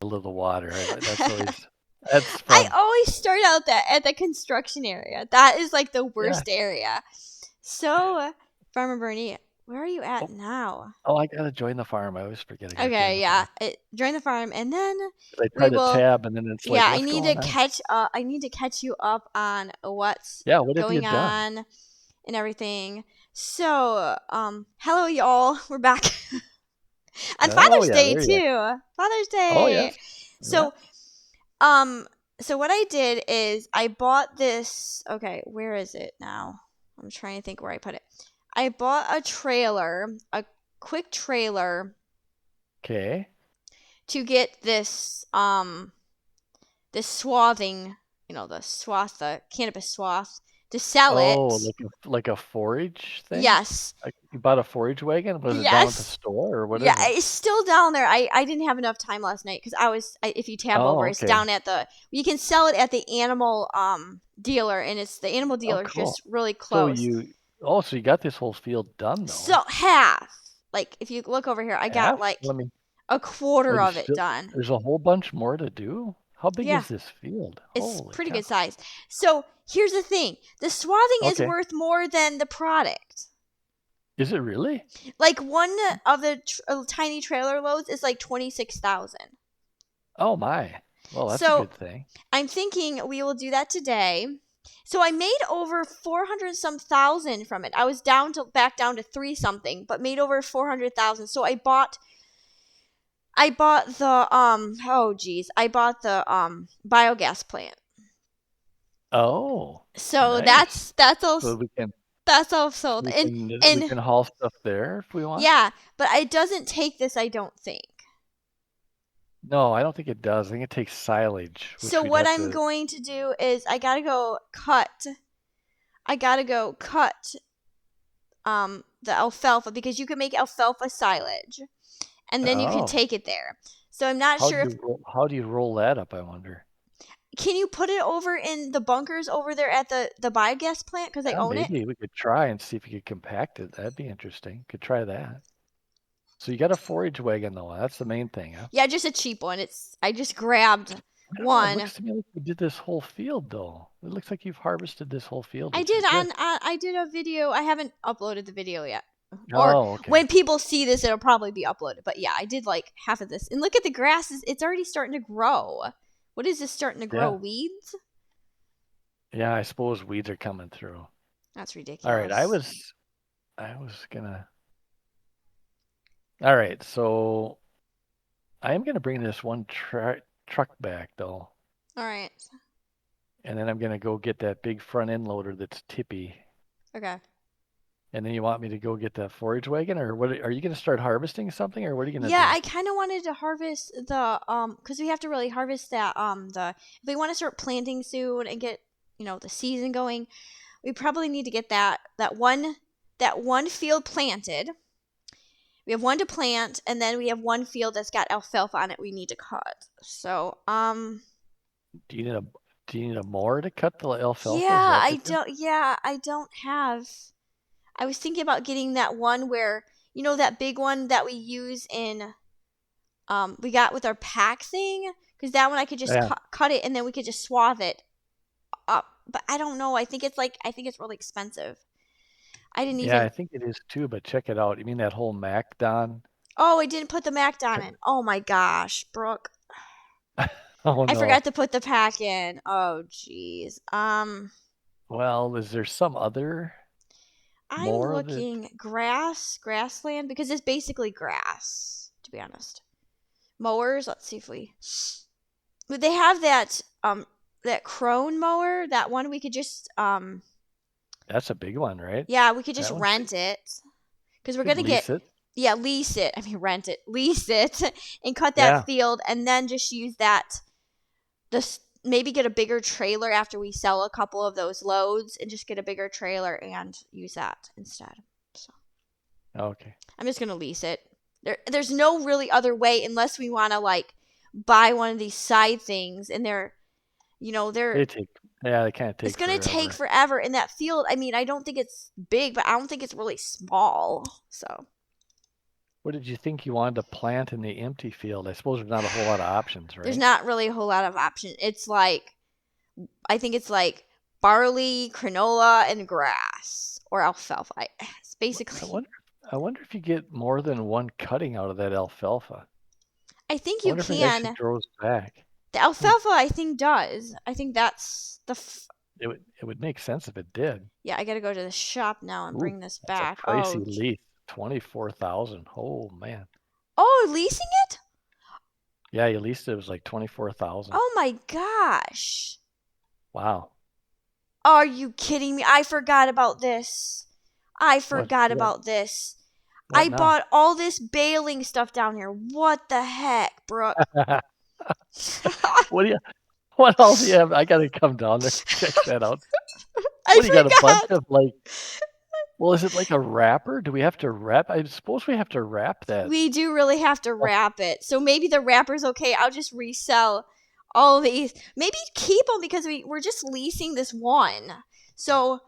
middle of the water. That's always that's I fun. always start out that at the construction area. That is like the Yeah. worst area. So, Farmer Bernie, where are you at Oh, now? oh, I gotta join the farm. I always forget I gotta join Okay, the yeah. farm. Join the farm, and then I try we to will. tab, and then it's like, Yeah, I what's need to going on? catch. I need to catch you up on what's Yeah, what have you going done? on and everything. So, hello, y'all. We're back on Oh Father's yeah, Day there you are. too. Father's Oh Day. yes, yeah. So, um, so what I did is I bought this. Okay, where is it now? I'm trying to think where I put it. I bought a trailer, a quick trailer Okay. to get this swathing, the cannabis swath to sell Oh, it. like a forage thing? Yes. Like you bought a forage wagon? Was it down at the Yes. store or what Yeah, is it? it's still down there. I didn't have enough time last night because if you tab Oh, over, it's okay. down at you can sell it at the animal dealer, and it's the animal Oh, dealer's cool. just really So close. you so you got this whole field done though. So half. Like if you look over here, I got Half? like Let me. a Oh, quarter you of it still. done. There's a whole bunch more to do. How big Yeah, is this field? it's Holy pretty cow. good size. So here's the thing: the swathing is Okay. worth more than the product. Is it really? Like one of the tiny trailer loads is like 26,000. Oh my. Well, that's a So good thing. I'm thinking we will do that today. So I made over 400 some thousand from it. I was back down to 3 something, but made over 400,000. So I bought the oh geez, I bought the biogas plant. Oh, So nice. that's all So we can that's all so sold. And we can haul stuff there if we want. yeah, but it doesn't take this, I don't think. No, I don't think it does. I think it takes silage, which So we'd what have I'm to. going to do is I gotta go cut the alfalfa because you can make alfalfa silage and then you can Oh, take it there. So I'm not sure if how do you roll that up? I wonder. can you put it over in the bunkers over there at the biogas plant because I Yeah, own it. maybe we could try and see if you could compact it. That'd be interesting. Could try that. So you got a forage wagon though. That's the main thing, huh? Yeah, just a cheap one. I just grabbed I don't know. It one. looks to me like you did this whole field though. It looks like you've harvested this whole field, I which is did good. I did a video. I haven't uploaded the video yet. Or Oh, okay. when people see this, it'll probably be uploaded. But yeah, I did like half of this. And look at the grasses; it's already starting to grow. What is this starting to grow? Yeah. Weeds? Yeah, I suppose weeds are coming through. That's All right, ridiculous. I was gonna. All right, so I am gonna bring this one truck back though, All right. and then I'm gonna go get that big front end loader that's tippy. Okay. And then you want me to go get that forage wagon, or what? Are you gonna start harvesting something, or what are you gonna Yeah, do? I kind of wanted to harvest because we have to really harvest that the if we want to start planting soon and get the season going, we probably need to get that one field planted. We have one to plant, and then we have one field that's got alfalfa on it we need to cut. So, Do you need a Do you need a mower to cut the alfalfa? Is yeah, that I the deal? don't, yeah, I don't have. I was thinking about getting that one where, that big one that we use we got with our pack thing, because that one I could just Yeah, cut it and then we could just swath it up. But I don't know. I think it's really expensive. I didn't yeah, I even. think it is too. But check it out. You mean that whole Mac, Don? Oh, I didn't put the Mac on in. Oh my gosh, Brooke. Oh I no. forgot to put the pack in. Oh jeez. Well, is there some other I'm more that? looking grassland because it's basically grass, to be honest. Mowers. Let's see if we. But they have that crone mower. That one we could just That's a big one, right? yeah, we could just That one's big. rent it because we're Could gonna get lease it. yeah, lease it. I mean, rent it, lease it, and cut that Yeah. field, and then just use that. This maybe get a bigger trailer after we sell a couple of those loads, and just get a bigger trailer and use that instead. So Okay. I'm just gonna lease it. There's no really other way unless we want to like buy one of these side things, and they're They take. Yeah, they kind of it's take gonna take forever. forever in that field. I mean, I don't think it's big, but I don't think it's really small. So What did you think you wanted to plant in the empty field? I suppose there's not a whole lot of options, There's right? not really a whole lot of option. It's like I think it's like barley, granola, and grass or alfalfa. It's I basically. wonder I wonder if you get more than one cutting out of that alfalfa. I think I you wonder if it actually can. grows back. The Hmm. alfalfa, I think, does. I think that's the. It would make sense if it did. Yeah, I gotta go to the shop now and Ooh, bring this that's a back. pricey lease. 24,000. Oh man. Oh, leasing it? Yeah, you leased it was like 24,000. Oh my gosh. Wow. Are you kidding me? I forgot about this. I What forgot what about this. what I now? bought all this baling stuff down here. What the heck, Brooke? What do you what all do you have? I gotta come down there and check that out. I What do you got a bunch forgot. of like well, is it like a wrapper? Do we have to wrap? I suppose we have to wrap that. We do really have to Oh, wrap it. So maybe the wrapper's okay. I'll just resell all these. Maybe keep them because we're just leasing this one. So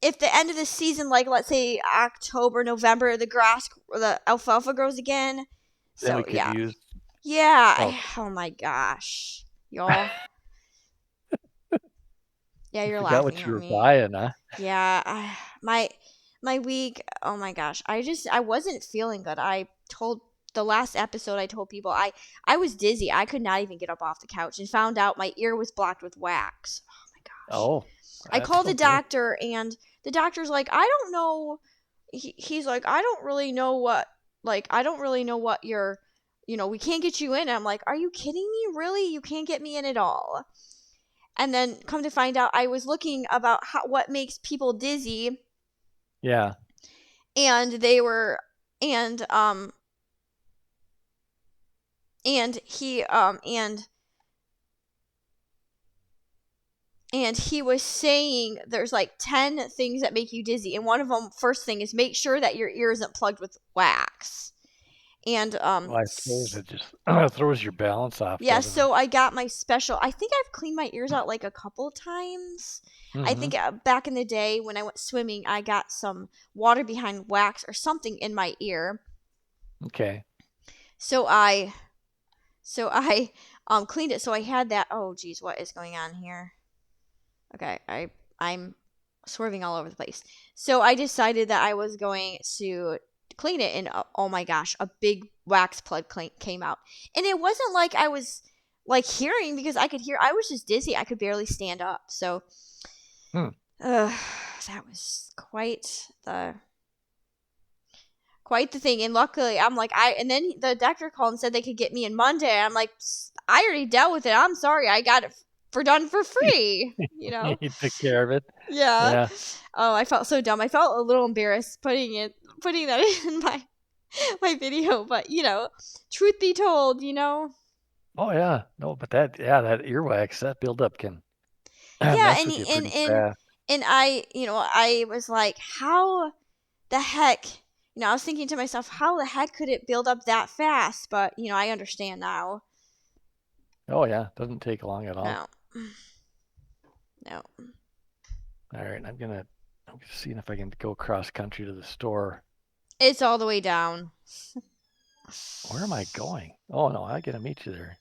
if the end of the season, like let's say October, November, the alfalfa grows again. then we So could yeah, use yeah. oh. Oh my gosh, y'all. Yeah, You you're forgot laughing what you at were me. buying, huh? Yeah, my week. Oh my gosh, I wasn't feeling good. I told the last episode I told people I was dizzy. I could not even get up off the couch and found out my ear was blocked with wax. Oh my gosh. Oh, I that's called the no good. doctor and the doctor's like, I don't know. He's like, I don't really know what, I don't really know what you're, we can't get you in. And I'm like, are you kidding me? Really? You can't get me in at all. And then come to find out, I was looking about what makes people dizzy, Yeah. and they were, and, and he, and he was saying there's like 10 things that make you dizzy, and one of them, first thing, is make sure that your ear isn't plugged with wax. And Well, I suppose it just throws your balance off, yeah, doesn't it? so I got my special. I think I've cleaned my ears out like a couple times. I Mm-hmm. think back in the day when I went swimming, I got some water behind wax or something in my ear. Okay. So I cleaned it. So I had that. Oh geez, what is going on here? Okay, I'm swerving all over the place. So I decided that I was going to clean it, and oh my gosh, a big wax plug came out, and it wasn't like I was like hearing, because I could hear. I was just dizzy. I could barely stand up. So Hmm. uh, that was quite the thing. And luckily, I'm like, and then the doctor called and said they could get me in Monday. I'm like, I already dealt with it. I'm sorry. I got it done for free. You took care of it. Yeah. Yeah. Oh, I felt so dumb. I felt a little embarrassed putting that in my video, but truth be told, Oh yeah. No, but that earwax, that buildup can yeah, mess with you pretty fast. and I was like, how the heck, I was thinking to myself, how the heck could it build up that fast? But I understand now. Oh yeah. Doesn't take long at all. No, no. All right. I'm seeing if I can go cross country to the store. It's all the way down. Where am I going? Oh no, I gotta meet you there.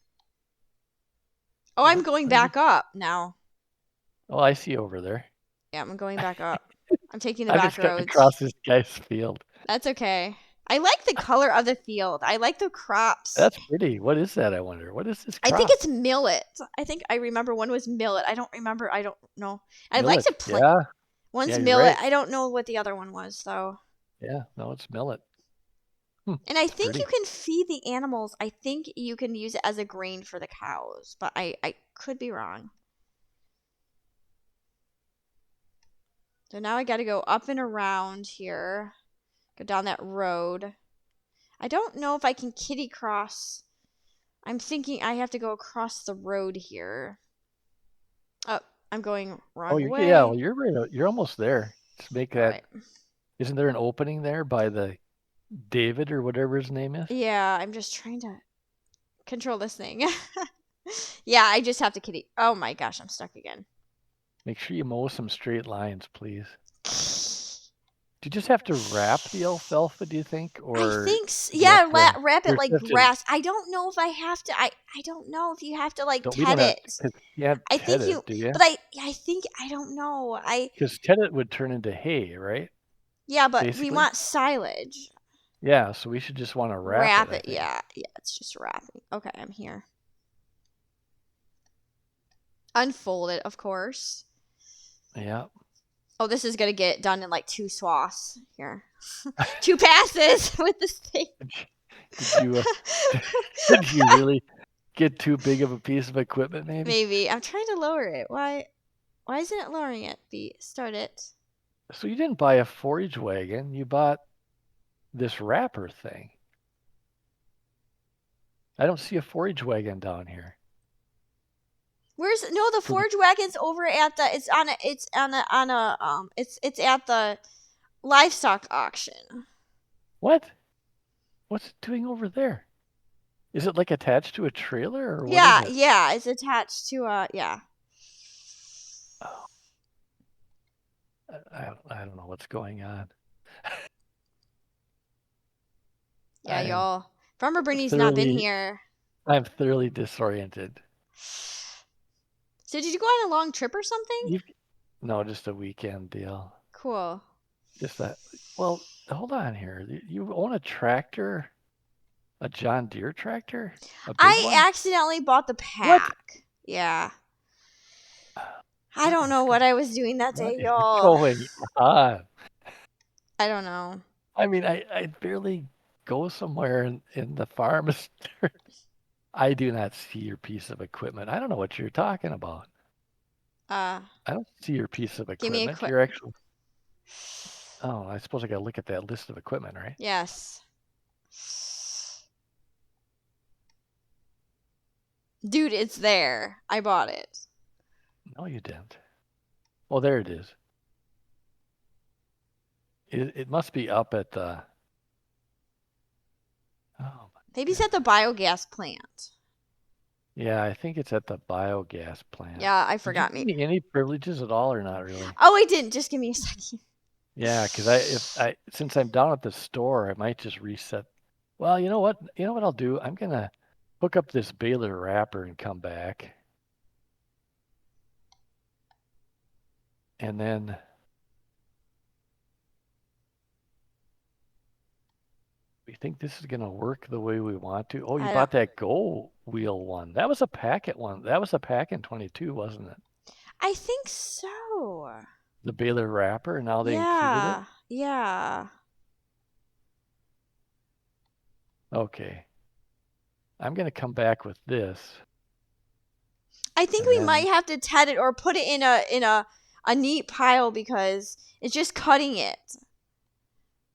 Oh, I'm going Where you? back up now. Oh, I see you over there. Yeah, I'm going back up. I'm taking the I'm back just cutting roads. across this guy's field. That's okay. I like the color of the field. I like the crops. That's pretty. What is that, I wonder? What is this I think crop? it's millet. I think I remember one was millet. I don't remember. I don't know. I'd like Millet. to plant. Yeah. One's Yeah, you're millet. right. I don't know what the other one was though. Yeah. No, it's millet. Hmm. And I It's think you pretty. can feed the animals. I think you can use it as a grain for the cows, but I could be wrong. So now I got to go up and around here. Go down that road. I don't know if I can kitty cross. I'm thinking I have to go across the road here. Oh, I'm going Oh, wrong yeah. way. Well, you're right. You're almost there. Just make All that. right. Isn't there an opening there by the David or whatever his name is? Yeah, I'm just trying to control this thing. Yeah, I just have to kitty. Oh my gosh, I'm stuck again. Make sure you mow some straight lines, please. Do you just have to wrap the alfalfa, do you think? I Or think, do you have to, wrap it or like you have to, grass. I don't know if I have to. I don't know if you have to like don't, we ted don't have, it. because you have I ted think it, you, do you? but I think I don't know. Because ted it would turn into hay, right? Yeah, but we Basically. want silage. Yeah, so we should just want to wrap it, Wrap I it. think. Yeah, yeah. It's just wrapping. Okay, I'm here. Unfold it, of course. Yeah. Oh, this is gonna get done in like two swaths here. Two passes with this thing. Did you, did you really get too big of a piece of equipment, maybe? Maybe. I'm trying to lower it. Why isn't it lowering it? Start it. So you didn't buy a forage wagon, you bought this wrapper thing. I don't see a forage wagon down here. Where's no the For the forge wagon's over at the it's at the livestock auction. what? What's it doing over there? Is it like attached to a trailer or what is Yeah, it? yeah, it's attached to yeah. Oh, I don't know what's going on. Yeah, I am y'all. Farmer Bernie's not been thoroughly here. I'm thoroughly disoriented. So did you go on a long trip or something? You No, just a weekend deal. Cool. Just that. Well, hold on here. You own a tractor, a John Deere tractor, a big I one? accidentally bought the What? pack. Yeah. I What don't is know what I was doing that what day, is y'all. going on? I don't know. I mean, I barely go somewhere in the farm. I do not see your piece of equipment. I don't know what you're talking about. Uh, I don't see your piece of give me a equipment. quick. You're actually, oh, I suppose I got to look at that list of equipment, right? Yes. Dude, it's there. I bought it. No, you didn't. Oh, there it is. It must be up at the, oh my Maybe it's at the goodness. biogas plant. Yeah, I think it's at the biogas plant. Yeah, I Did you forgot give me. me any privileges at all or not really? Oh, I didn't. Just give me a second. Yeah, because since I'm down at the store, I might just reset. Well, you know what? You know what I'll do? I'm gonna hook up this baler wrapper and come back. And then we think this is gonna work the way we want to. Oh, you I don't. bought that Go wheel one. That was a packet one. That was a pack in 22, wasn't it? I think so. The baler wrapper, and now they included it. Yeah. Yeah. Okay. I'm gonna come back with this, I think and we might then have to ted it or put it in a neat pile because it's just cutting it.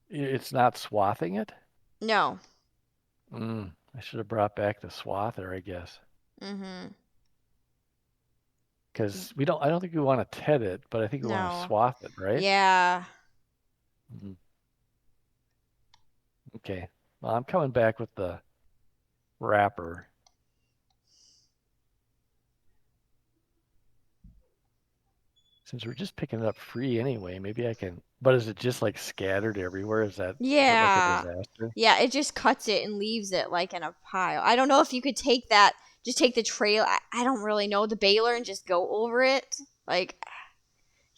it's not swathing it. No. I should have brought back the swather, I guess. Mhm. Because I don't think we want to ted it, but I think we want to No. swath it, right? Yeah. Mhm. Okay. Well, I'm coming back with the wrapper. Since we're just picking it up free anyway, maybe I can. But is it just like scattered everywhere? Is it like a Yeah. disaster? Yeah, it just cuts it and leaves it like in a pile. I don't know if you could take that, just take the trail. I don't really know the baler and just go over it. Like,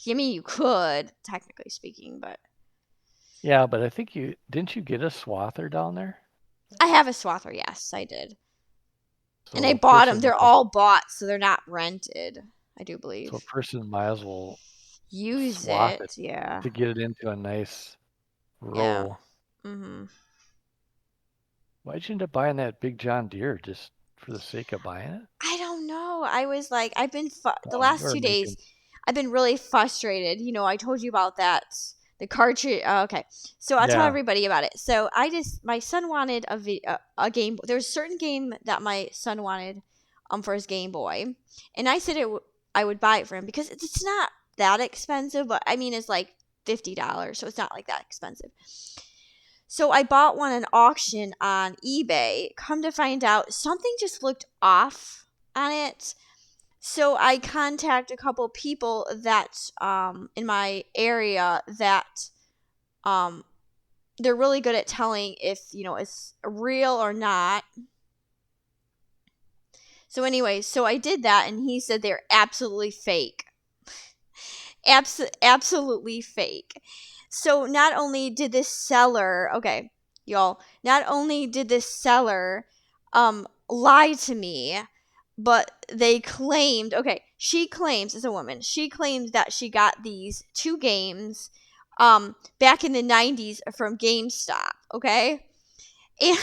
I mean, you could, technically speaking, but Yeah, but I think you didn't you get a swather down there? I have a swather. Yes, I did. And So I a bought them. person They're all bought, so they're not rented, I do so a believe. person might as well Use swath it it. Yeah. to get it into a nice Yeah. row. Mhm. Why'd you end up buying that big John Deere just for the sake of buying it? I don't know. I was like, the Oh, you last are 2 days, making. I've been really frustrated. I told you about that. The cartridge. Okay, so I'll tell Yeah. everybody about it. So my son wanted a game. There was a certain game that my son wanted, for his Game Boy, and I said I would buy it for him because it's not that expensive, but I mean it's like $50, so it's not like that expensive. So I bought one at auction on eBay. Come to find out, something just looked off on it. So I contact a couple people that in my area that Um, they're really good at telling if it's real or not. So anyway, so I did that, and he said they're absolutely fake. Absolutely fake. So not only did this seller, okay, y'all, not only did this seller lie to me, but they claimed, okay, she claims, as a woman, she claims that she got these two games back in the 90s from GameStop, okay? And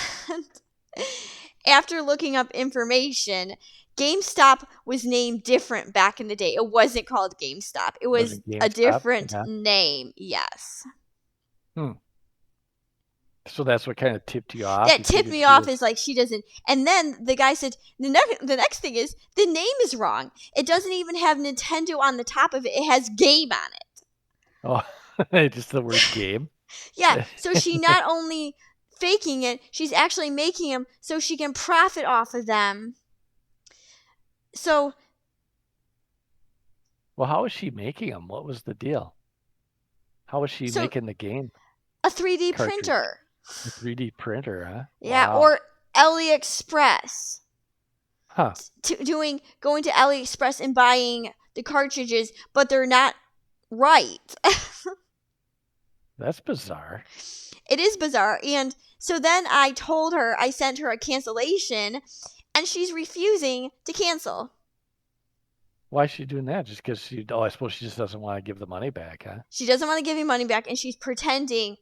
after looking up information, GameStop was named different back in the day. It wasn't called GameStop. It Was was it a GameStop? different Yeah. name. Yes. Hmm. So that's what kind of tipped you off. That You tipped figured me she off was. is like she doesn't. And then the guy said the next thing is the name is wrong. It doesn't even have Nintendo on the top of it. It has game on it. Oh, just the word game. Yeah. So she not only faking it, she's actually making them so she can profit off of them. So Well, how was she making them? What was the deal? How was she so making the game a 3D cartridge? printer. A 3D printer, huh? Yeah, Wow. or AliExpress. Huh. Going to AliExpress and buying the cartridges, but they're not right. That's bizarre. It is bizarre. And so then I sent her a cancellation, and she's refusing to cancel. Why is she doing that? Just because I suppose she just doesn't want to give the money back, huh? She doesn't want to give me money back, and she's pretending.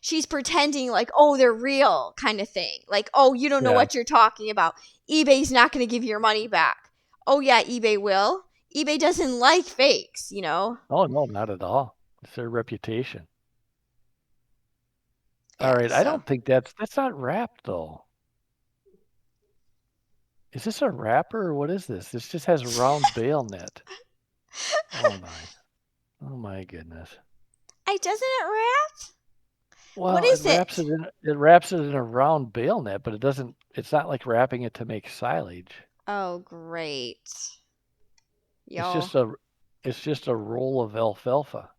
She's pretending like, oh, they're real, kind of thing. Like, oh, you don't know Yeah. what you're talking about. eBay's not going to give you your money back. Oh, yeah, eBay will. eBay doesn't like fakes, you know? Oh, no, not at all. It's their reputation. All Yeah, right. I so. don't think that's not wrapped, though. Is this a wrapper or what is this? This just has round bail net. Oh, my. Oh, my goodness. Doesn't it wrap? What Well, is it? it wraps it in a round bail net, but it's not like wrapping it to make silage. Oh, great. It's Y'all. just a it's just a roll of alfalfa.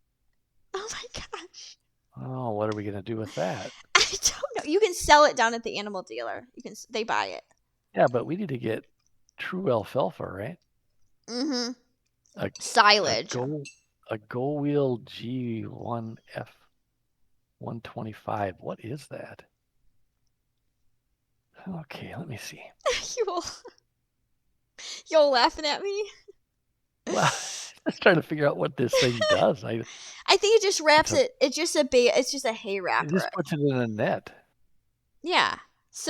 Oh my gosh. Oh, what are we gonna do with that? I don't know. You can sell it down at the animal dealer. They buy it. Yeah, but we need to get true alfalfa, right? Mm-hmm. A a Silage. go wheel G1F 125. What is that? Okay, let me see. You'll you're laughing at me. Well, just trying to figure out what this thing does. I think it just It's wraps a it. It's just a hay it wrapper. just puts it in a net. Yeah.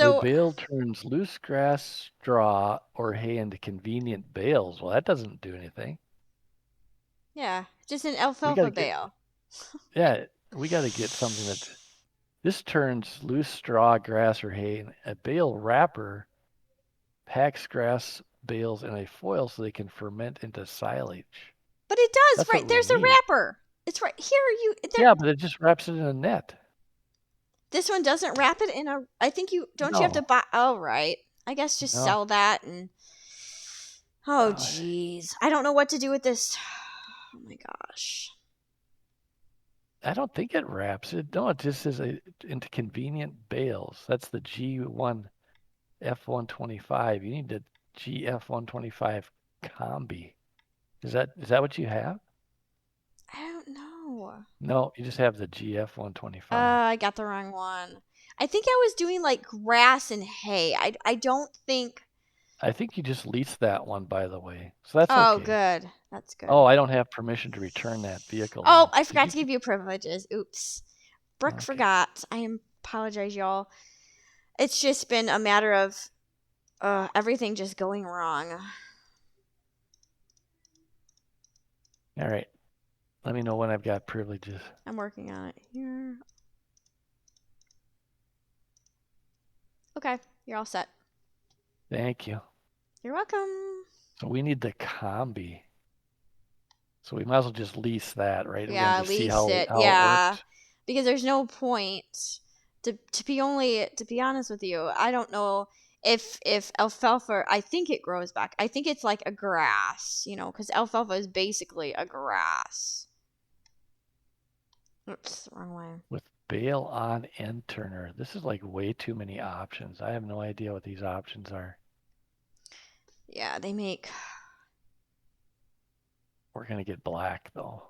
The So bale turns loose grass, straw, or hay into convenient bales. Well, that doesn't do anything. yeah, just an We got to alfalfa get, bale. yeah, we got to get something that this turns loose straw, grass, or hay. A bale wrapper packs grass bales in a foil so they can ferment into silage. But it does, That's right? what we There's a need. wrapper. It's right here. You there. Yeah, but it just wraps it in a net. This one doesn't wrap it in a. I think you don't. You have to No, buy. Oh, right. I guess just no. sell that and. Oh, Uh, jeez. I don't know what to do with this. Oh my gosh. I don't think it wraps it. No, it just says into convenient bales. That's the G1 F125. You need the GF125 combi. Is that what you have? I don't know. No, you just have the GF125. I got the wrong one. I think I was doing like grass and hay. I don't think. I think you just leased that one, by the way. So that's Oh, okay. good. That's Oh, good. I don't have permission to return that vehicle Oh, though. I Did forgot you to get? give you privileges. Oops. Brooke Okay. forgot. I apologize, y'all. It's just been a matter of everything just going wrong. All right. Let me know when I've got privileges. I'm working on it here. Okay, you're all set. Thank you. You're welcome. So we need the combi. So we might as well just lease that, right? We're gonna Yeah, just see lease it. how it Yeah, works. because there's no point to be honest with you. I don't know if alfalfa. I think it grows back. I think it's like a grass, because alfalfa is basically a grass. Oops, wrong way. with bail on end turner. This is like way too many options. I have no idea what these options are. Yeah, they make. We're gonna get black though.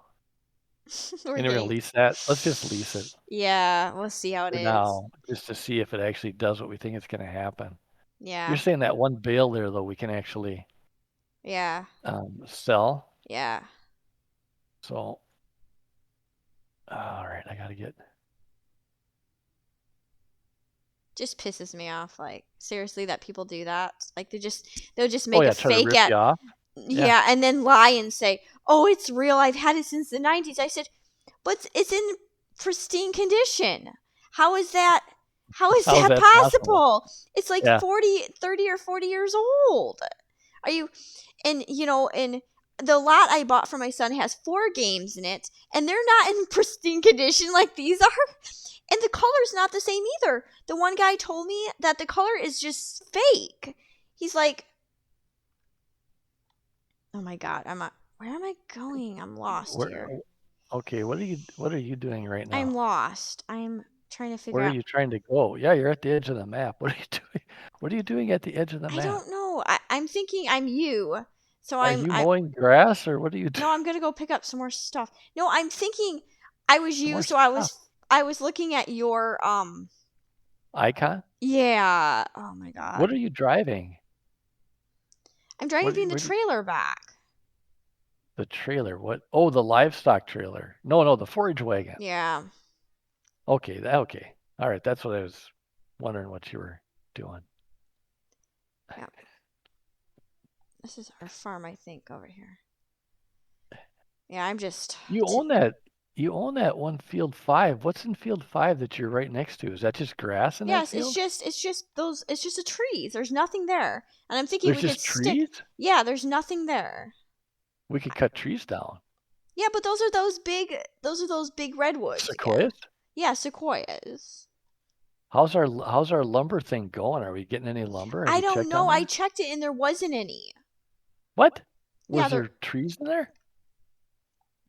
We're And we're gonna getting. lease that. Let's just lease it Yeah, we'll see how it for is. now, just to see if it actually does what we think it's gonna happen. You're Yeah, saying that one bail there though we can actually yeah, sell. yeah. So all right, I gotta get. Just pisses me off. Like seriously, that people do that. Like they'll just Oh make a yeah, try to fake rip at you off. Yeah. yeah, and then lie and say, "Oh, it's real. I've had it since the 90s." I said, "But it's in pristine condition. How is that? How is How's that that possible? possible? It's like Yeah. 40, 30, or 40 years old. Are you and and the lot I bought for my son has 4 games in it, and they're not in pristine condition like these are. And the color's not the same either. The one guy told me that the color is just fake. He's like, "Oh my god, where am I going? I'm lost Where, here. okay, what are you doing right I'm now? lost. I'm trying to figure Where are out. you trying to go? Yeah, you're at the edge of the map. What are you doing? What are you doing at the edge of the I map? don't know. I'm thinking I'm you. So Are you mowing grass or what are you doing? no, I'm going to go pick up some more stuff. No, I'm thinking I was Some you, more so stuff. I was looking at your Icon? yeah. Oh my What god. are you driving? I'm What driving the where do trailer back. the trailer? What? Oh, the livestock trailer. No, no, the forage wagon. Yeah. Okay, okay. All right, that's what I was wondering what you were doing. Yeah. This is our farm, I think, over here. Yeah, I'm just You own that. You own that one field 5. What's in field 5 that you're right next to? Is that just grass in that yes, field? it's just those it's just the trees. There's nothing there. And I'm thinking There's we could just stick. trees? Yeah, there's nothing there. We could cut trees down. Yeah, but those are those big redwoods again. Sequoias? Yeah, sequoias. How's our lumber thing going? Are we getting any lumber? Have I you don't checked on know. I that? checked it and there wasn't any. What? Yeah, Was there there trees in there?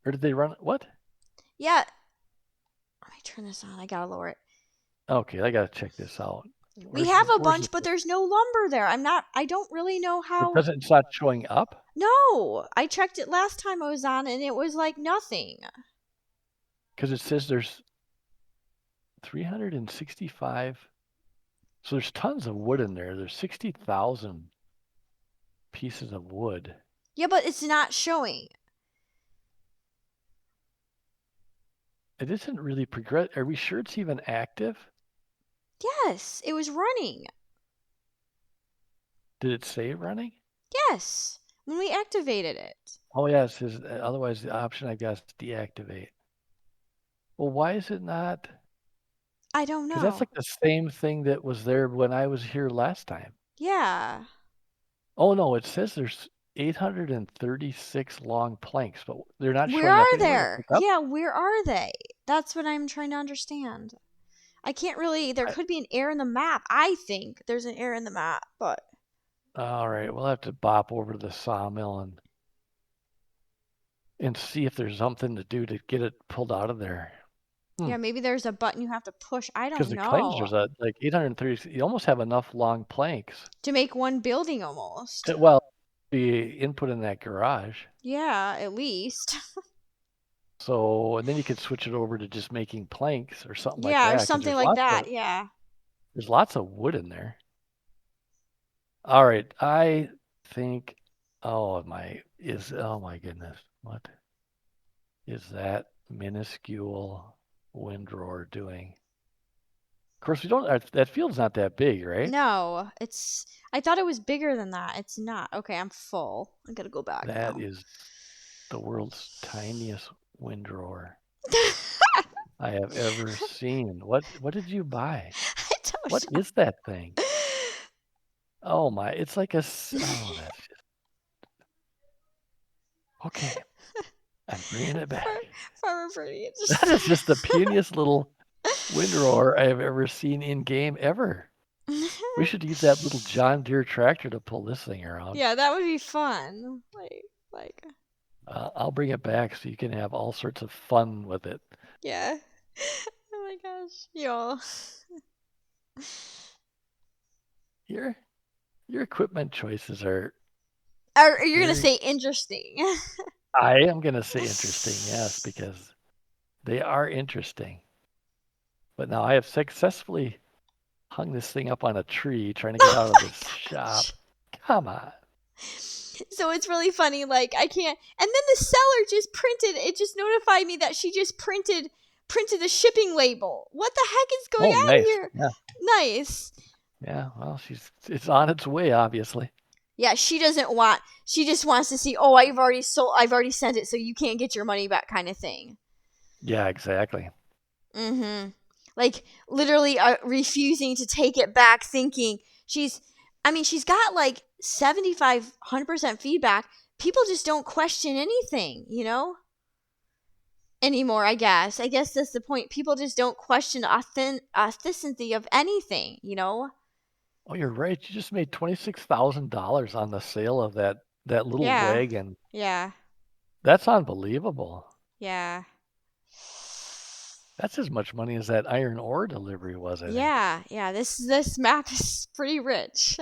Or did they run what? yeah. Let me turn this on. I gotta lower it. Okay, I gotta check this out. We Where's have the a where's bunch, the but there's no lumber there. I don't really know it how. doesn't it's not showing up? No, I checked it last time I was on and it was like nothing. Because it says there's 365. So there's tons of wood in there. There's 60,000 pieces of wood. Yeah, but it's not showing. It isn't really progress. Are we sure it's even active? Yes, it was running. Did it say running? Yes, when we activated it. Oh yeah, it says otherwise the option I guess deactivate. Well, why is it not? I don't Because that's know. like the same thing that was there when I was here last time. Yeah. Oh no, it says there's 836 long planks, but they're not Where showing up are anywhere to there? pick up. Yeah, where are they? That's what I'm trying to understand. I can't really. There I, could be an error in the map. I think there's an error in the map, but all right, we'll have to bop over to the sawmill and see if there's something to do to get it pulled out of there. Hmm. yeah, maybe there's a button you have to push. I Because don't the claims know. there's a like 830. You almost have enough long planks To make one building almost. to well be input in that garage. Yeah, at least. So and then you could switch it over to just making planks or something like Yeah, or that. Because something there's like lots that. of Yeah. there's lots of wood in there. All right, I think. Oh my goodness, what is that minuscule windrower doing? Of course, we don't. That field's not that big, right? No, it's. I thought it was bigger than that. It's not. Okay, I'm full. I gotta go back That now. is the world's tiniest windrower I have ever seen. What did you buy? I What don't is that thing? Oh my, it's like know. oh, that's just okay. I'm bringing it Far, back. far pretty. That is just the puniest little windrower I have ever seen in game ever. We should use that little John Deere tractor to pull this thing around. Yeah, that would be fun. Like. I'll bring it back so you can have all sorts of fun with it. Yeah. Oh my gosh. Yo. Your your equipment choices are Are you gonna very. say interesting? I am gonna say interesting, yes, because they are interesting. But now I have successfully hung this thing up on a tree trying to get Oh out of my this gosh. shop. Come on. So it's really funny. Like I can't. And then the seller just printed. It just notified me that she just printed the shipping label. What the heck is going Oh, on nice. here? Yeah. Nice. Yeah. Well, it's on its way, obviously. Yeah, she doesn't want. She just wants to see. Oh, I've already sold. I've already sent it, so you can't get your money back, kind of thing. Yeah, exactly. Mm-hmm. Like literally refusing to take it back, thinking she's. I mean, she's got like 75-100% feedback. People just don't question anything, anymore. I guess that's the point. People just don't question authenticity of anything. Oh, you're right. You just made $26,000 on the sale of that little Yeah, wagon. yeah, That's unbelievable. yeah, That's as much money as that iron ore delivery was, I think. yeah. This map is pretty rich.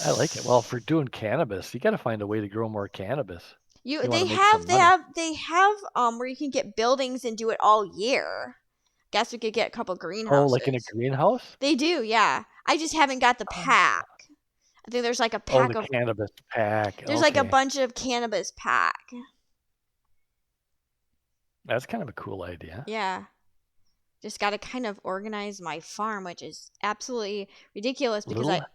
I like it. Well, for doing cannabis, you got to find a way to grow more cannabis. you You want they to make have some they money. have they have where you can get buildings and do it all year. Guess we could get a couple Oh, like in a greenhouses. greenhouse? They do, yeah. I just haven't got the pack. Oh, I think there's like a oh, pack the of cannabis pack. there's like a Okay. bunch of cannabis pack. That's kind of a cool idea. Yeah. Just got to kind of organize my farm, which is absolutely ridiculous because I. Little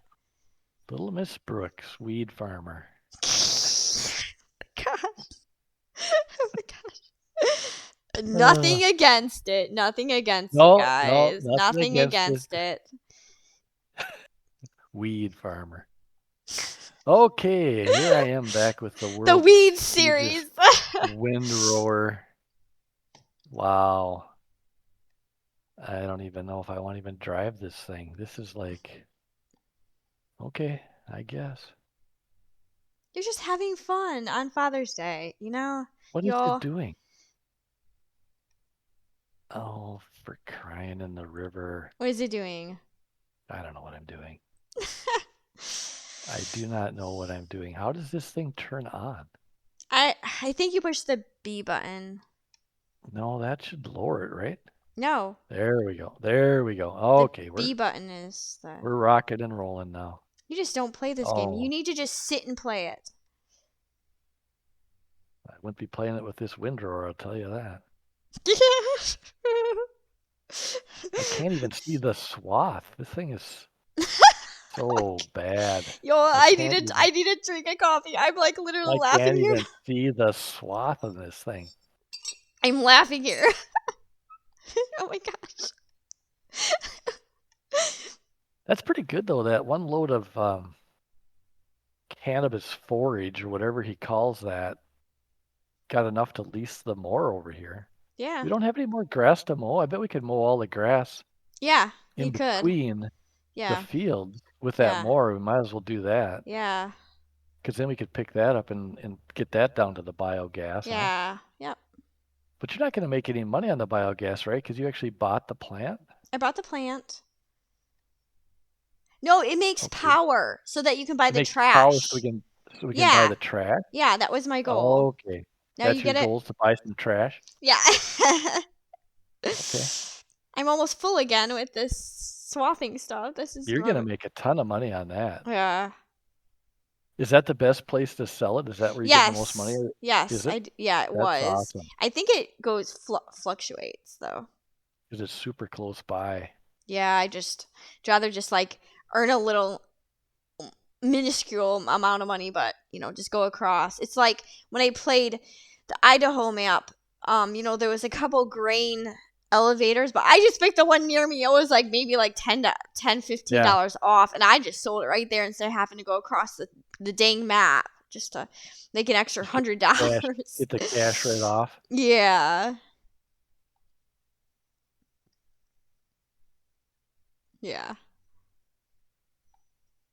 little Miss Brooks, weed farmer. God. Oh my gosh. Uh, Nothing against it. Nothing against it, no, no, guys. nothing Nothing against it. against it. Weed farmer. Okay, here I am back with the The world's weed hugest series. windrower. Wow. I don't even know if I want to even drive this thing. This is like, okay, I guess. You're just having fun on Father's Day, What is it You'll. doing? Oh, for crying in the river. What is it doing? I don't know what I'm doing. I do not know what I'm doing. How does this thing turn on? I think you push the B button. No, that should lower it, right? No, There we go. There we go. the Okay, we're B button is the. we're rocking and rolling now. You just don't play this game. You Oh, need to just sit and play it. I wouldn't be playing it with this windrower, I'll tell you that. I can't even see the swath. This thing is so bad. Yo, I can't I even need to drink a coffee. I'm like literally I laughing can't here. even see the swath of this thing. I'm laughing here. Oh my gosh. That's pretty good though. That one load of cannabis forage or whatever he calls that got enough to lease the mower over here. Yeah. We don't have any more grass to mow. I bet we could mow all the grass Yeah, in you could. between the Yeah. fields with that Yeah. mower. We might as well do that Yeah. because then we could pick that up and get that down to the biogas, huh? Yeah. Yep. But you're not going to make any money on the biogas, right? Because you actually bought the plant. I bought the plant. No, it makes Okay. power so that you can buy It the makes power so we trash. can buy Yeah. the trash. Yeah, that was my goal. Okay. Now you That's your get it? goal is to buy some trash. Yeah. Okay. I'm almost full again with this swathing stuff. This is You're going to my. make a ton of money on that. Yeah. Is that the best place to sell it? Is that where you're getting the most money? Yes. Yes. Is it? Yeah, it That's was. awesome I think it goes fluctuates though. because it's super close by. Yeah, I just rather just like earn a little minuscule amount of money, but just go across. It's like when I played the Idaho map. There was a couple grain elevators, but I just picked the one near me. It was like maybe like 10 15 Yeah. dollars off, and I just sold it right there instead of having to go across the dang map just to make an extra Just cash, $100. get the cash right off. Yeah, yeah.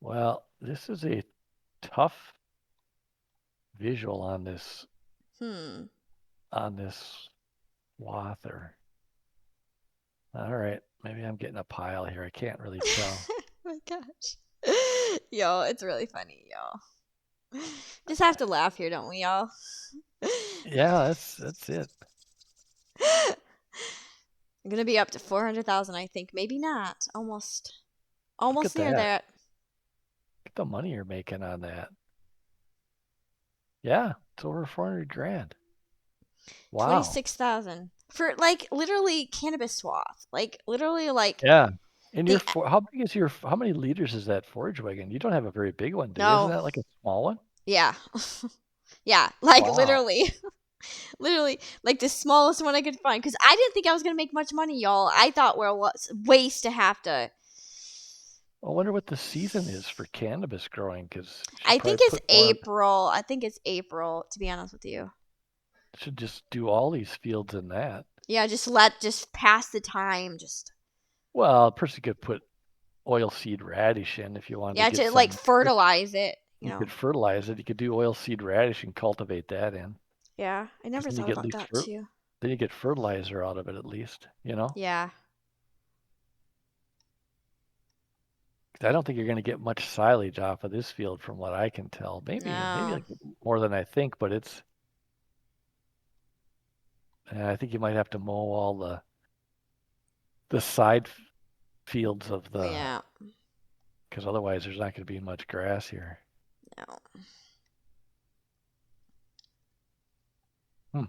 Well, this is a tough visual on this Hmm. on this Wather. All right. Maybe I'm getting a pile here. I can't really tell. Oh my gosh. Yo, it's really funny, yo. Just have to laugh here, don't we, y'all? Yeah, that's it. I'm gonna be up to 400,000, I think. Maybe not. Look at Almost near that. that. Look at the money you're making on that. Yeah, it's over 400 grand. Wow. 26,000 for like literally cannabis swath. Like literally like Yeah. And the how big is how many liters is that forage wagon? You don't have a very big one, do you? Isn't no, that like a small one? yeah. Yeah, like Wow. literally. Literally like the smallest one I could find cuz I didn't think I was going to make much money, y'all. I thought we're waste to have to. I wonder what the season is for cannabis growing because should I probably think it's put more, April. I think it's April to be honest with you. should just do all these fields in that. Yeah, just pass the time just. Well, a person could put oilseed radish in if you wanted to Yeah, get to like some rich. fertilize it, you You could know. fertilize it. You could do oilseed radish and cultivate that in. Yeah, I Because never then you thought get at about least that too. then you get fertilizer out of it at least, you know? Yeah. 'Cause I don't think you're going to get much silage off of this field from what I can tell. Maybe No. like more than I think, but I think you might have to mow all the side fields of the, Yeah. because otherwise there's not going to be much grass here. No. Hmm.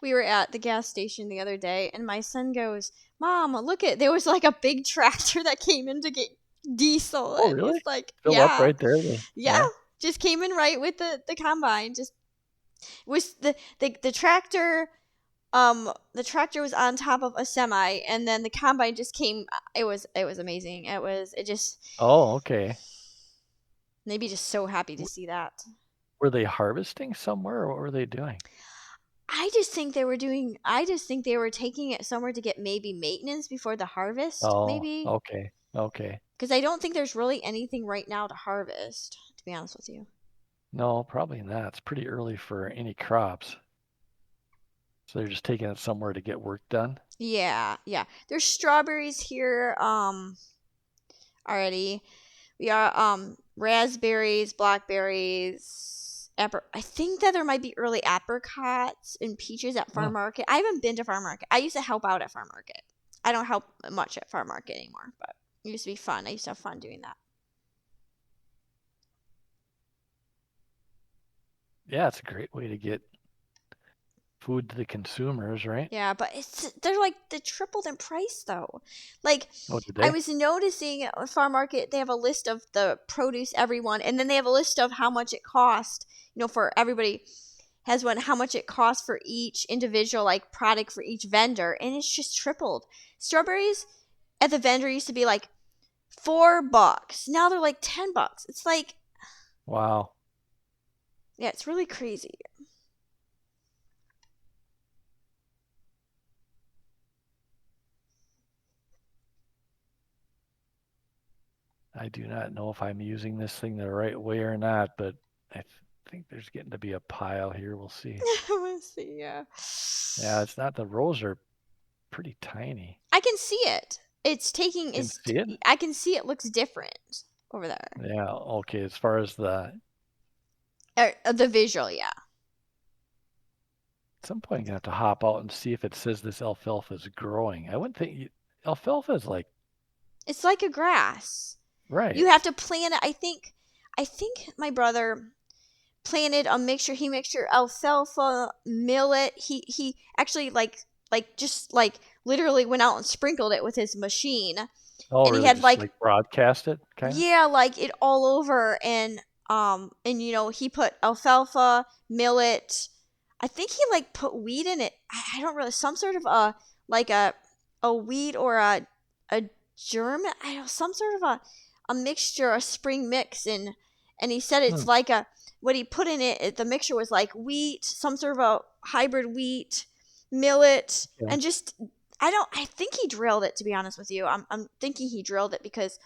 We were at the gas station the other day, and my son goes, "Mom, look at there was like a big tractor that came in to get diesel," Oh, and he's really? like, Fill up "Yeah, right there. yeah." Yeah. Just came in right with the combine. Just was the tractor. The tractor was on top of a semi, and then the combine just came. It was amazing. It just Oh, okay. maybe just so happy to see that. Were they harvesting somewhere or what were they doing? I just think they were taking it somewhere to get maybe maintenance before the harvest, Oh, maybe. okay. Okay. Because I don't think there's really anything right now to harvest, to be honest with you. No, probably not. It's pretty early for any crops. So they're just taking it somewhere to get work done. Yeah, yeah. There's strawberries here, already. We are raspberries, blackberries, I think that there might be early apricots and peaches at Hmm. farm market. I haven't been to farm market. I used to help out at farm market. I don't help much at farm market anymore, but it used to be fun. I used to have fun doing that. Yeah, it's a great way to get food to the consumers, right? Yeah, but they're like they tripled in price though. Like Oh, did I they? was noticing at farm market they have a list of the produce everyone, and then they have a list of how much it cost. For everybody has one how much it costs for each individual like product for each vendor, and it's just tripled. Strawberries at the vendor used to be like $4. Now they're like $10. It's like Wow. yeah, it's really crazy. I do not know if I'm using this thing the right way or not, but think there's getting to be a pile here. We'll see. Let's see. Yeah. Yeah, it's not, the rows are pretty tiny. I can see it. It's You taking can is see it? I can see it looks different over there. Yeah, okay. As far as The visual, yeah. at some point, I'm gonna have to hop out and see if it says this alfalfa is growing. I wouldn't think alfalfa is like, It's like a grass. You right. have to plant it. I think my brother planted a mixture. He mixture alfalfa, millet. He actually like just like literally went out and sprinkled it with his machine. Oh, And he really? had Just like like broadcast it, kind of? yeah, like it all over and he put alfalfa, millet. I think he like put wheat in it. I don't really some sort of like a wheat or a germ. I don't some sort of a mixture, a spring mix, and he said it's Hmm. like a what he put in it. The mixture was like wheat, some sort of a hybrid wheat, millet, Okay. and just I don't. I think he drilled it. To be honest with you, I'm thinking he drilled it because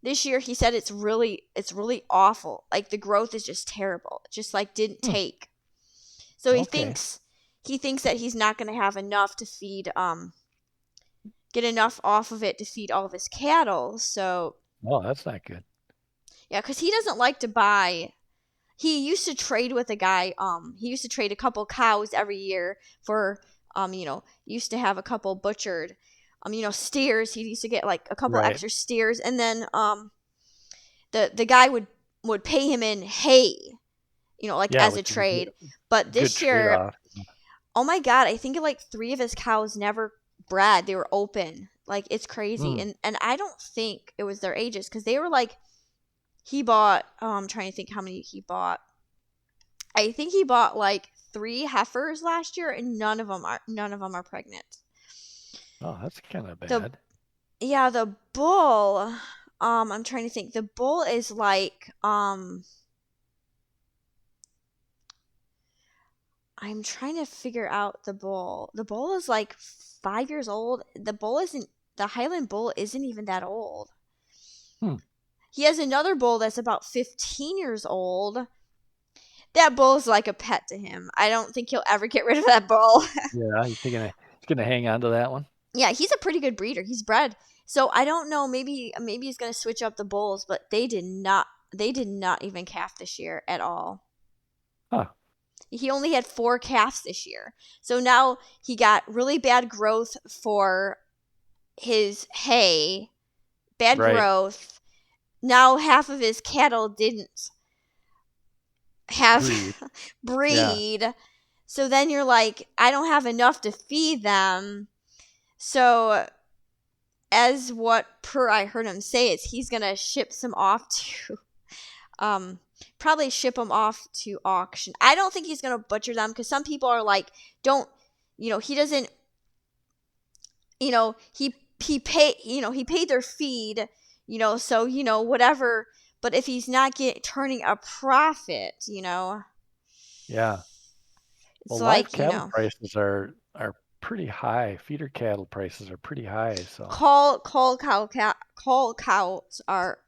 this year he said it's really awful. Like the growth is just terrible. It just like didn't Hmm. take. So he Okay. thinks he thinks that he's not going to have enough to feed get enough off of it to feed all of his cattle. So Oh, that's not good. yeah, because he doesn't like to buy. He used to trade with a guy. He used to trade a couple cows every year for used to have a couple butchered. Steers. He used to get like a couple Right. extra steers, and then the guy would pay him in hay. Like Yeah, as a which is a trade. But good this year, trade-off. oh my god, I think like 3 of his cows never bred. They were open. Like it's crazy, Hmm. and I don't think it was their ages because they were like he bought. Oh, I'm trying to think how many he bought. I think he bought like 3 heifers last year, and none of them are pregnant. Oh, that's kind of The bad. Yeah, the bull. I'm trying to think. The bull is like I'm trying to figure out the bull. The bull is like 5 years old. The Highland bull isn't even that old. Hmm. He has another bull that's about 15 years old. That bull's like a pet to him. I don't think he'll ever get rid of that bull. Yeah, you think he's gonna hang on to that one? Yeah, he's a pretty good breeder. He's bred. So I don't know. Maybe he's gonna switch up the bulls, but they did not. They did not even calf this year at all. Huh. He only had 4 calves this year. So now he got really bad growth for his hay. Bad Right. growth. Now half of his cattle didn't have Breed. Yeah. breed. So then you're like, I don't have enough to feed them. So as what per I heard him say is he's gonna ship some off to probably ship them off to auction. I don't think he's gonna butcher them because some people are like, don't he doesn't he paid their feed, so whatever. But if he's not turning a profit, Yeah. it's Well, live like cattle prices are pretty high. Feeder cattle prices are pretty high. So call cows are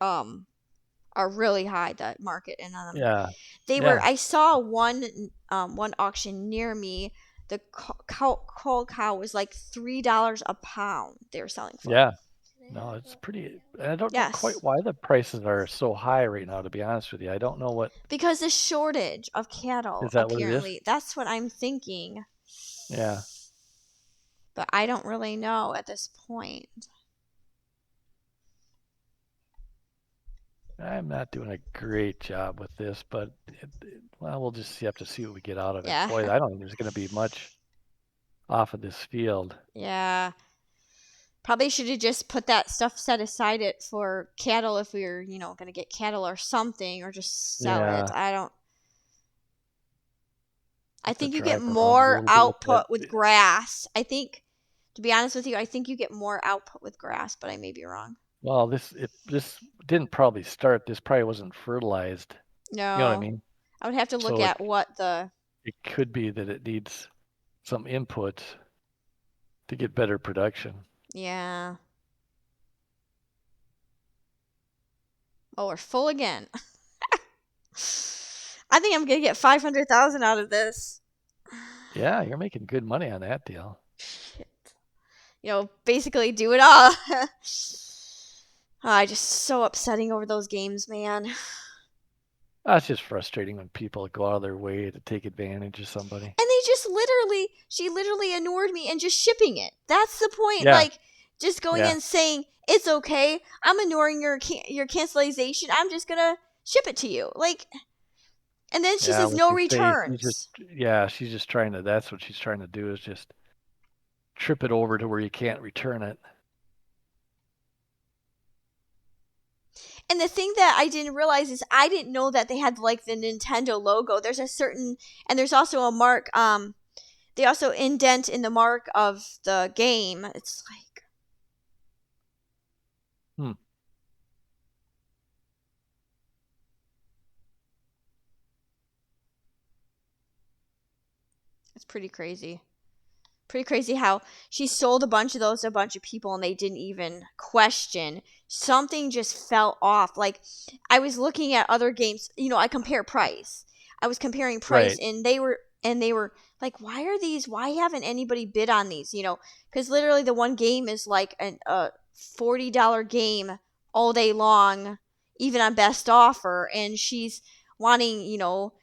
really high, that market, and yeah, they were. yeah, I saw one auction near me. The call cow was like $3 a pound. They were selling for. yeah. No, it's pretty. I don't know quite Yes, why the prices are so high right now. To be honest with you, I don't know what because the shortage of is cattle. that what it is? Apparently, that's what I'm thinking, Yeah, but I don't really know at this point. I'm not doing a great job with this, but well, we'll just have to see what we get out of it. Yeah, Boy, I don't think there's going to be much off of this field. yeah. Probably should have just put that stuff set aside it for cattle if we were, gonna get cattle or something, or just sell it. Yeah, I don't. I have to think you get drive around a more little bit with that. output with grass. I think, to be honest with you, I think you get more output with grass, but I may be wrong. Well, this didn't probably start. This probably wasn't fertilized. You know what I No, mean? I would have to look So at what the. it could be that it needs some input to get better production. Yeah. Oh, we're full again. I think I'm gonna get 500,000 out of this. Yeah, you're making good money on that deal. Shit. Basically do it all. I just so upsetting over those games, man. And That's just frustrating when people go out of their way to take advantage of somebody. she literally annoyed me and just shipping it. That's the point. Yeah, Like, just going yeah, in saying it's okay. I'm ignoring your cancellation. I'm just gonna ship it to you. Like, and then she yeah. says What no they say, returns. she's just trying to. That's what she's trying to do is just trip it over to where you can't return it. And the thing that I didn't realize is I didn't know that they had like the Nintendo logo. And there's also a mark. They also indent in the mark of the game. It's like, Hmm. it's pretty crazy. Pretty crazy how she sold a bunch of those to a bunch of people and they didn't even question. Something just fell off. Like, I was looking at other games. I compare price. I was comparing price, Right. and they were like, why haven't anybody bid on these, because literally the one game is like a $40 game all day long, even on best offer, and she's wanting,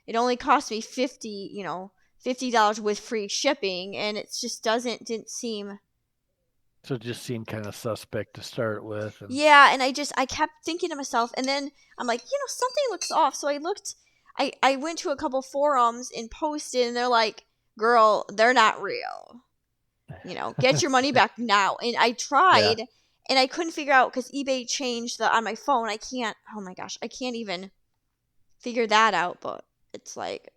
it only cost me $50 with free shipping, and it just didn't seem. So it just seemed kind of suspect to start with, and Yeah, and I kept thinking to myself, and then I'm like, something looks off. So I went to a couple forums and posted, and they're like, girl, they're not real. Get your money back now. And I yeah. tried, and I couldn't figure out because eBay changed on my phone. I can't, oh my gosh, I can't even figure that out, but it's like,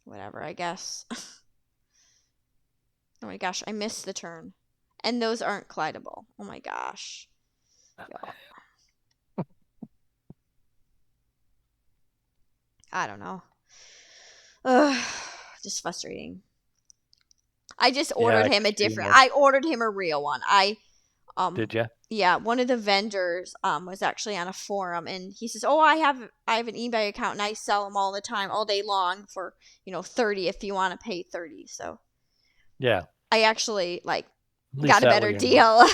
whatever, I guess. Oh my gosh, I missed the turn. And those aren't collidable. Oh my gosh. Y'all. I don't know. Ugh, just frustrating. I just Yeah, ordered I him can a see different. that. I ordered him a real one. Um Did you? yeah, one of the vendors was actually on a forum, and he says, "Oh, I have an eBay account, and I sell them all the time, all day long for 30 if you want to pay 30." So Yeah. I actually like At least got a that way better you know. deal.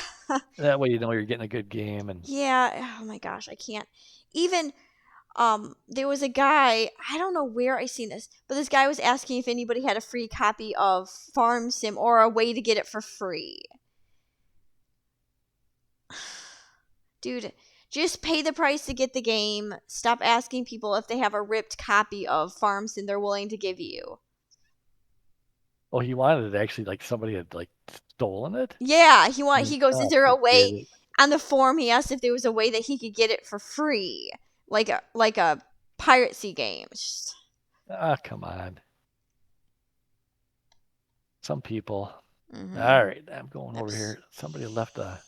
That way you know you're getting a good game, and Yeah. Oh my gosh, I can't even. There was a guy, I don't know where I seen this, but this guy was asking if anybody had a free copy of Farm Sim or a way to get it for free. Dude, just pay the price to get the game. Stop asking people if they have a ripped copy of Farm Sim they're willing to give you. oh, he wanted it actually like somebody had like stolen it. Yeah, he goes, "Is Oh, there a forget way?" it. On the forum he asked if there was a way that he could get it for free. Like a piracy game. Ah, come on. Some people. All Mhm. right, I'm going over Oops. here. Somebody left a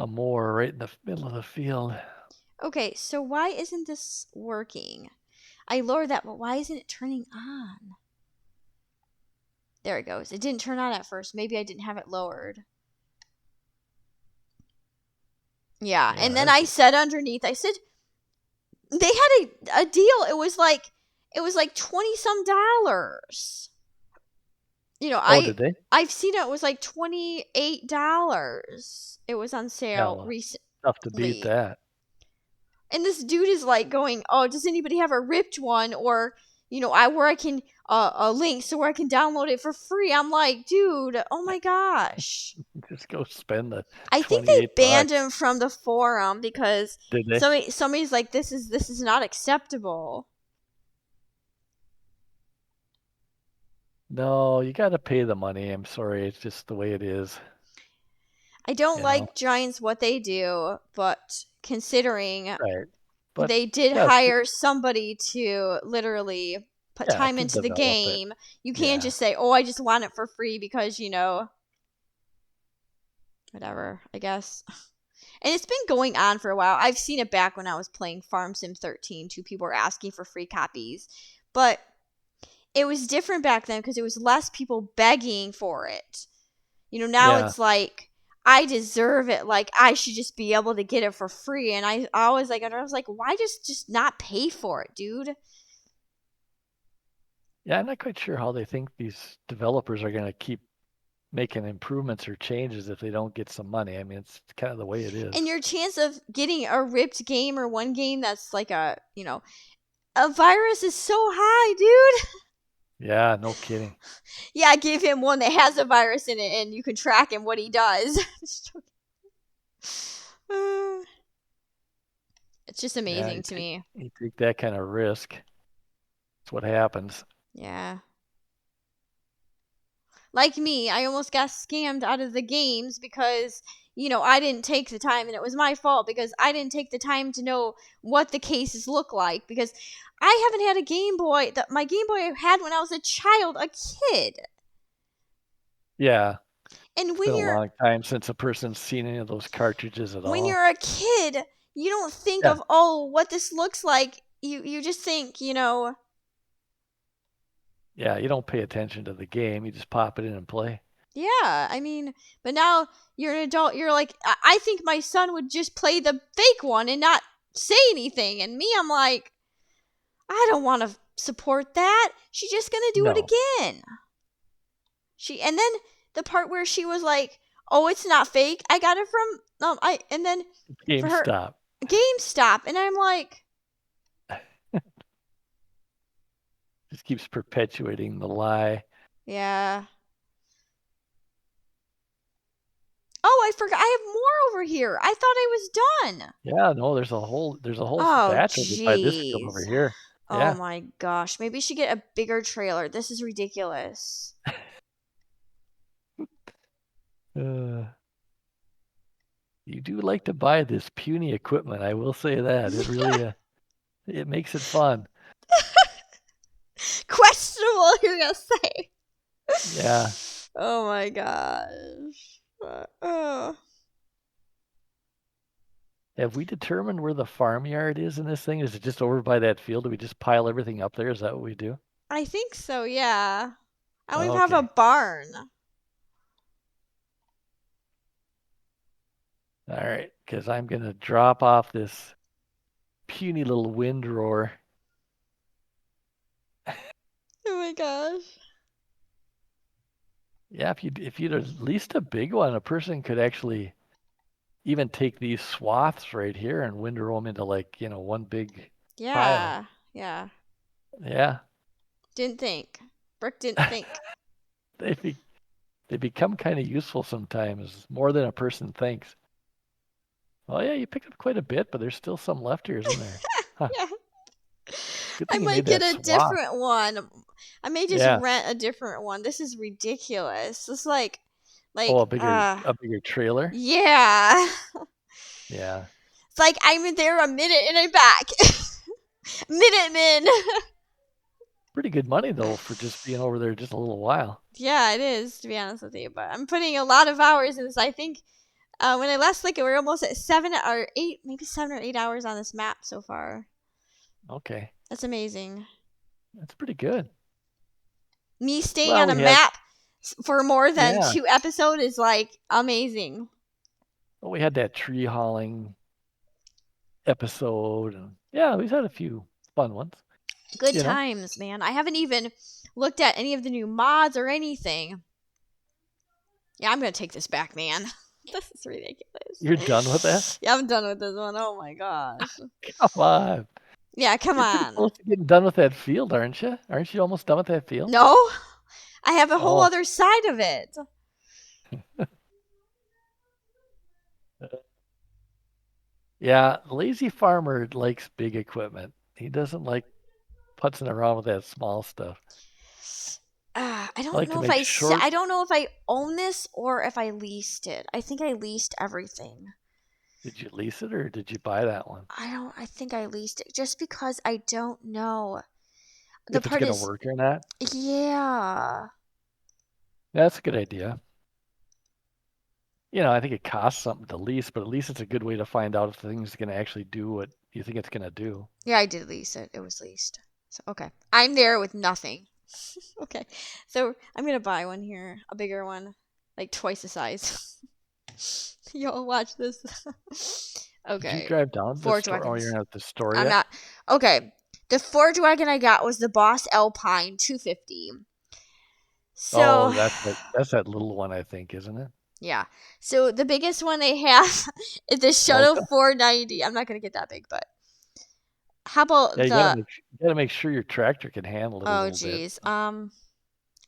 mower right in the middle of the field. Okay, so why isn't this working? I lowered that, but why isn't it turning on? There it goes. It didn't turn on at first. Maybe I didn't have it lowered. Yeah, Yeah, and then I that's. said underneath, I said they had a deal. It was like 20 some dollars. Oh, did they? I've seen it was like $28. It was on Yeah, sale well, tough to beat recently. that. And this dude is like going, "Oh, does anybody have a ripped one, or I where I can a link so where I can download it for free?" I'm like, dude, oh my gosh. Just go spend the I think they 28 banned bucks. him from the forum because Did they? somebody's like, this is not acceptable. No, you got to pay the money. I'm sorry, it's just the way it is. I don't You know. like Giants what they do, but considering Right. But they did yes, hire somebody to literally put yeah, time to into the develop it. game, you can't Yeah. just say, "Oh, I just want it for free because, whatever, I guess." And it's been going on for a while. I've seen it back when I was playing Farm Sim 13. Two people were asking for free copies. But it was different back then because it was less people begging for it. Now Yeah. it's like, I deserve it. Like, I should just be able to get it for free. And I was like, why just not pay for it, dude? Yeah, I'm not quite sure how they think these developers are going to keep making improvements or changes if they don't get some money. I mean, it's kind of the way it is. And your chance of getting a ripped game or one game that's like a virus is so high, dude. Yeah, no kidding. Yeah, give him one that has a virus in it and you can track him what he does. It's just Yeah, amazing to me. you take that kind of risk. That's what happens. Yeah. Like me, I almost got scammed out of the games because, I didn't take the time, and it was my fault because I didn't take the time to know what the cases look like, because I haven't had a Game Boy that my Game Boy I had when I was a child, a kid. Yeah, And it's been a long time since a person's seen any of those cartridges at when all. you're a kid, you don't think Yeah, of, oh, what this looks like. You just think, yeah, you don't pay attention to the game. You just pop it in and play. yeah, I mean, but now you're an adult. You're like, I think my son would just play the fake one and not say anything. And me, I'm like, I don't want to support that. She's just gonna do it No. again. And then the part where she was like, "Oh, it's not fake. I got it from I." And then for her GameStop. GameStop, and I'm like, Just keeps perpetuating the lie. yeah. Oh, I forgot. I have more over here. I thought I was done. Yeah, no, there's a whole Oh, batch over by this field over jeez. here. Oh Yeah. my gosh. Maybe she get a bigger trailer. This is ridiculous. Uh, you do like to buy this puny equipment, I will say that. It really it makes it fun. Questionable, you're gonna say. Yeah. Oh my gosh. Oh. Have we determined where the farmyard is in this thing? Is it just over by that field? Do we just pile everything up there? Is that what we do? I think so, yeah. I don't even have a Okay. barn. All right. Because I'm going to drop off this puny little windrower. Oh my gosh. Yeah, if you'd at least a big one, a person could actually even take these swaths right here and windrow them into like, one big pile. Yeah. Yeah. Yeah. Didn't think. Brooke didn't think. They be, they become kind of useful sometimes, more than a person thinks. Oh yeah, you picked up quite a bit, but there's still some left here, isn't there? Huh. Yeah. Good I thing you might made get that a swath. different one. I may just Yeah. rent a different one. This is ridiculous. It's Oh, like a bigger trailer. yeah. Yeah. It's like I'm there a minute and I'm back. Minute men. Pretty good money though for just being over there just a little while. Yeah, it is to be honest with you. But I'm putting a lot of hours in this. I think when I last looked, we're almost at 7 or 8, maybe 7 or 8 hours on this map so far. Okay. That's amazing. That's pretty good. Me staying Well, on a we had map for more than yeah. 2 episodes is like amazing. Well, we had that tree hauling episode and yeah, we've had a few fun ones, Good you know. times, man. I haven't even looked at any of the new mods or anything. Yeah, I'm gonna take this back, man. This is You're done with that? ridiculous. Yeah, I'm done with this one. Oh my gosh. Come on. Yeah, come You're pretty on. close to getting done with that field, aren't you? Aren't you almost done with that field? No, I have a whole Oh, other side of it. yeah. Lazy farmer likes big equipment. He doesn't like putzing around with that small stuff. I I don't like to know if make short. I don't know if I own this or if I leased it. I think I leased everything. Did you lease it or did you buy that one? I think I leased it just because I don't know. The If it's part gonna is work or not? yeah. That's a good idea. I think it costs something to lease, but at least it's a good way to find out if the thing's gonna actually do what you think it's gonna do. Yeah, I did lease it. It was leased. So okay. I'm there with nothing. Okay. So I'm gonna buy one here. A bigger one. Like twice the size. Yo, watch this. Did you Okay. drive down to the Forge store? Oh, you're wagons. not at the store I'm yet? not okay. The Forge wagon I got was the Boss Alpine 250. Oh, So that's that little one, I think, isn't it? yeah. So the biggest one they have is the Shuttle Okay. 490. I'm not gonna get that big, but how Yeah, about you gotta the make sure your tractor can handle it a oh little bit. geez. I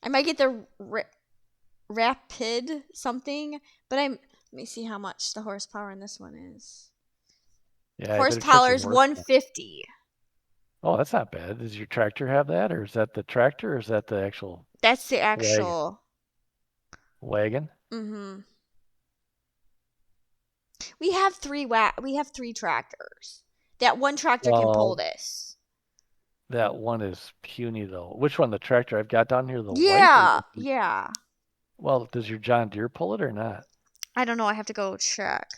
might get the Rapid something, but let me see how much the horsepower in this one is. Yeah, you better check Horsepower your is horsepower. 150. Oh, that's not bad. Does your tractor have that, or is that the tractor, or is that the actual That's the wagon? actual. Wagon? Mhm. We have three tractors. That one tractor can pull Well, this. that one is puny though. Which one? The tractor I've got down here, the white, or Yeah, yeah. well, does your John Deere pull it or not? I don't know. I have to go check.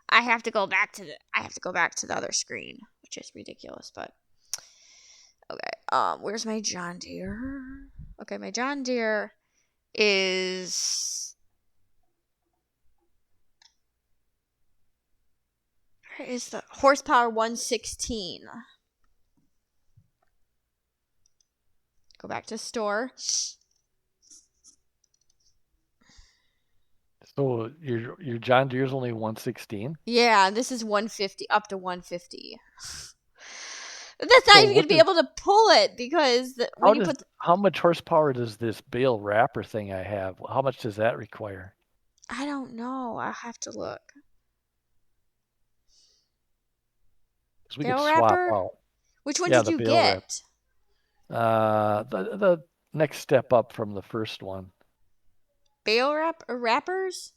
I have to go back to the other screen, which is ridiculous, but okay. Where's my John Deere? Okay, my John Deere is where is the horsepower 116. Go back to store. So your John Deere's only 116. Yeah, this is 150, up to 150. That's not So even gonna what be does able to pull it because when how you does put, how much horsepower does this bale wrapper thing I have? How much does that require? I don't know. I'll have to look. Because we could Bale swap wrapper? out. Which one Yeah, did the you bale wrap. get? The next step up from the first one. Bale wrap or wrappers?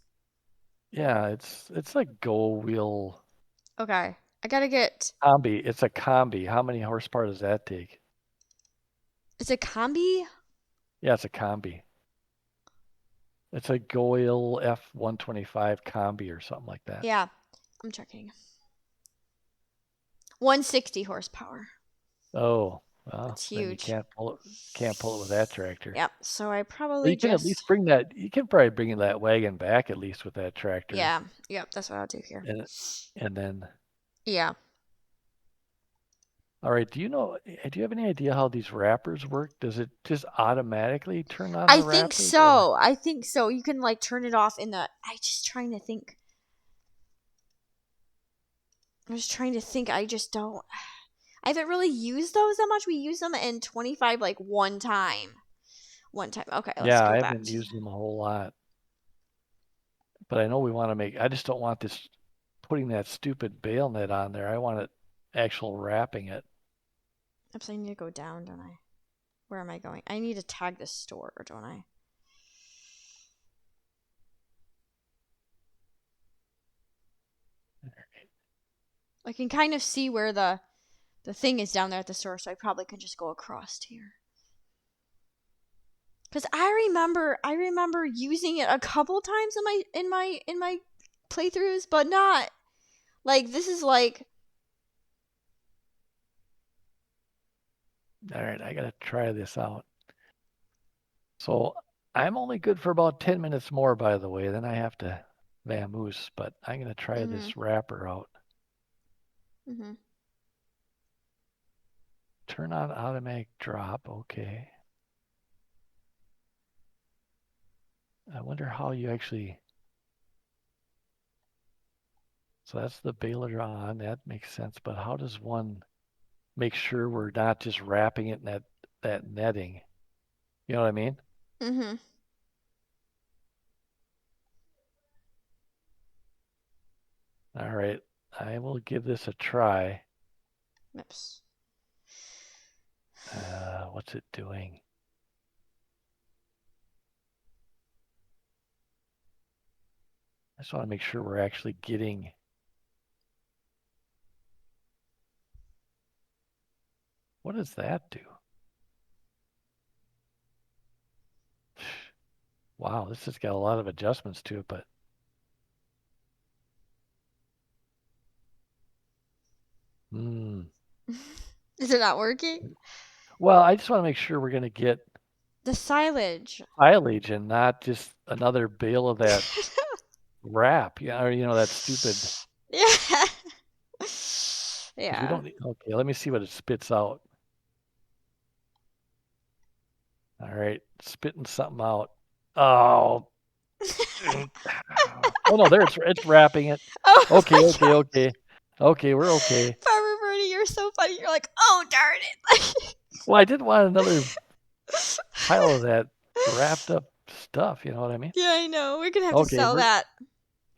Yeah, it's like Go Wheel Okay. I gotta get. combi. It's a combi. How many horsepower does that take? It's a combi? Yeah, it's a combi. It's a Goil F125 combi or something like that. Yeah, I'm checking. 160 horsepower. Oh, well, It's then you huge. can't pull it with that tractor. Yep. So I Or probably you can at just. least bring that. You can probably bring that wagon back at least with that tractor, Yeah. Yep. That's what I'll do here. and then. Yeah. All right. Do you have any idea how these wrappers work? Does it just automatically turn on I the think wrappers, or? so. I think so. You can like turn it off in the. I just trying to think. I'm just trying to think. I just don't. I haven't really used those that much. We used them in 25 like one time. One time. Okay, let's Yeah, go I back. haven't used them a whole lot, but I know we want to make. I just don't want this putting that stupid bail net on there. I want it actual wrapping it. Oops, I need to go down, don't I? Where am I going? I need to tag the store, don't I? I can kind of see where the thing is down there at the store, so I probably can just go across here. Cause I remember using it a couple times in my playthroughs, but not like this is like. All right, I gotta try this out. So I'm only good for about 10 minutes more, by the way. Then I have to vamoose, but I'm gonna try Mhm. this wrapper out. Mhm. Turn on automatic drop. Okay. I wonder how you actually. So that's the baler on. That makes sense. But how does one make sure we're not just wrapping it in that netting? You know what I mean? Mhm. All right. I will give this a try. Oops. What's it doing? I just want to make sure we're actually getting. What does that do? Wow, this has got a lot of adjustments to it, but hmm. Is it not working? Well, I just want to make sure we're going to get The silage. silage and not just another bale of that wrap, or that stupid. Yeah. Because we Yeah. don't. Okay, let me see what it spits out. All right, spitting something out. Oh, oh no, there it's wrapping it. Oh Okay, my okay, god. okay, okay, we're okay. Farmer Birdie, you're so funny. You're like, oh darn it. Well, I didn't want another pile of that wrapped up stuff. You know what I mean? Yeah, I know. We're gonna have to Okay, sell we're that.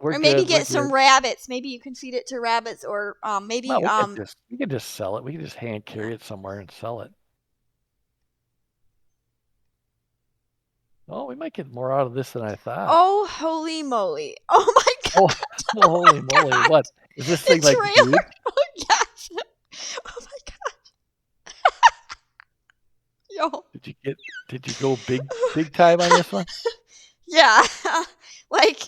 we're Or maybe good. We're get some good. rabbits. Maybe you can feed it to rabbits or Well, maybe we could just sell it. We could just hand yeah. carry it somewhere and sell it. Oh, we might get more out of this than I thought. Oh holy moly. Oh my Oh, god. oh, Oh holy my moly! god. What is this The thing like trailer. huge? Oh yes. Oh my god. Yo. Did you get? Did you go big time on this one? Yeah. Like,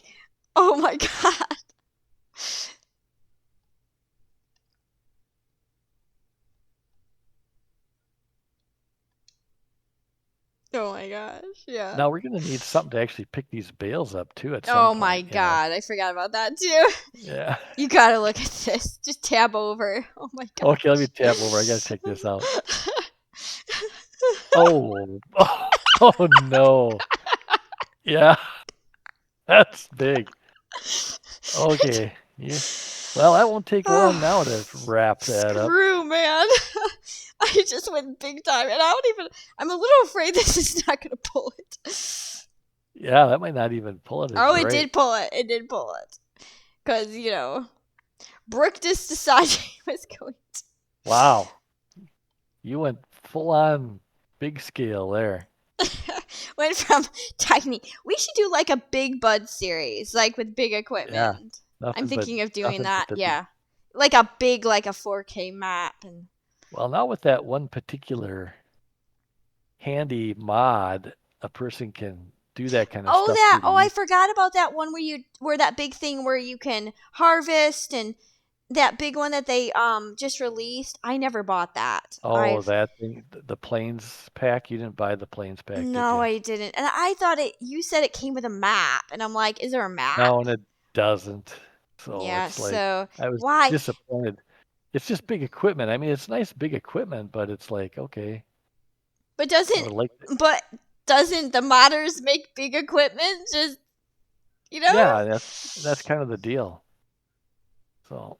oh my god. Oh my gosh. Yeah. Now we're gonna need something to actually pick these bales up too at some Oh my point. god. I forgot about that too. Yeah. You gotta look at this. Just tab over. Oh my Okay, let me gosh. tab over. I gotta check this out. Oh, oh no. Yeah, that's big. Okay. Yeah. Well, that won't take long now to Oh, wrap that up. screw, man. I just went big time, and I don't even. I'm a little afraid this is not going to pull it. Yeah, that might not even pull it as Oh, it right. did pull it. It did pull it. Because, Brooke just decided he was going to. Wow. You went full on big scale there. Went from tiny. We should do like a big bud series, like with big Yeah. equipment. I'm Nothing but thinking of doing nothing but that. the big. Yeah, like a big, like a 4K map. And Well, now with that one particular handy mod, a person can do that kind of oh, stuff that. pretty Oh, I easy. forgot about that one where that big thing where you can harvest and that big one that they just released. I never bought that. Oh, that thing, the planes pack. You didn't buy the planes pack, did No, you? I didn't. And I thought it. You said it came with a map, and I'm like, is there a map? No, and it doesn't. So Yeah. it's like So I was why? disappointed. It's just big equipment. I mean, it's nice big equipment, but it's like, okay, But I doesn't would like but doesn't the modders make big equipment? Just you know, yeah, that's kind of the deal. So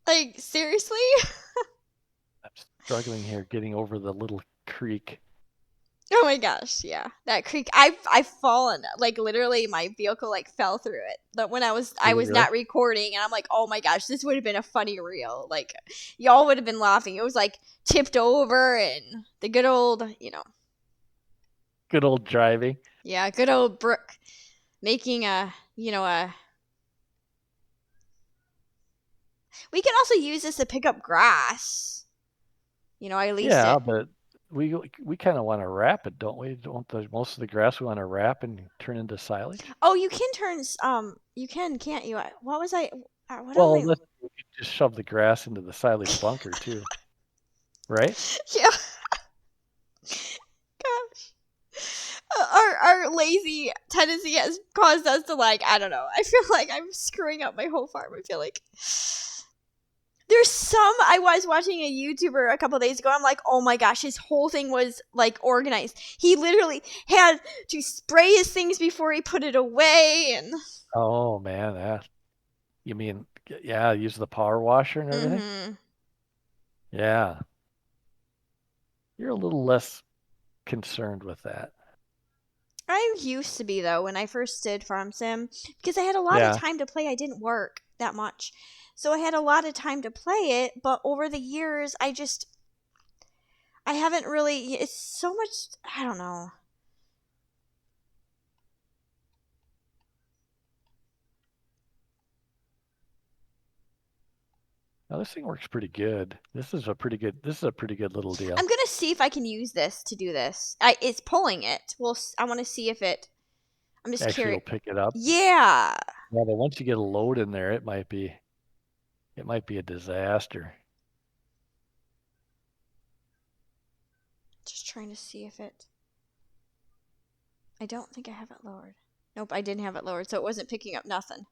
like seriously. I'm struggling here getting over the little creek. Oh my gosh, yeah, that creek. I've fallen, like literally my vehicle like fell through it. But when I Did it was really? not recording, and I'm like, oh my gosh, this would have been a funny reel. Like y'all would have been laughing. It was like tipped over, and the good old, Good old driving. yeah, good old Brooke making a. We can also use this to pick up grass. I leased Yeah, it. but we kind of want to wrap it, don't we? Don't most of the grass we want to wrap and turn into silage? Oh, you can turn. You can, can't you? What was I? What am Well, I? we could just shove the grass into the silage bunker too, right? Yeah, gosh. Our lazy tendency has caused us to like. I don't know. I feel like I'm screwing up my whole farm. I feel like there's some. I was watching a YouTuber a couple days ago. I'm like, oh my gosh, his whole thing was like organized. He literally had to spray his things before he put it away, and Oh man, you mean yeah, use the power washer and everything? mm-hmm. Yeah, you're a little less concerned with that. I used to be though when I first did Farm Sim because I had a lot of Yeah. time to play. I didn't work that much. So I had a lot of time to play it, but over the years I haven't really it's so much I don't know. Now this thing works pretty good. This is a pretty good little I'm deal. going to see if I can use this to do this. It's pulling it. I want to see if it I'm just Actually, curious. it'll pick it up. Yeah. Yeah, but once you get a load in there, it might be a disaster. Just trying to see if it I don't think I have it lowered. Nope, I didn't have it lowered, so it wasn't picking up nothing.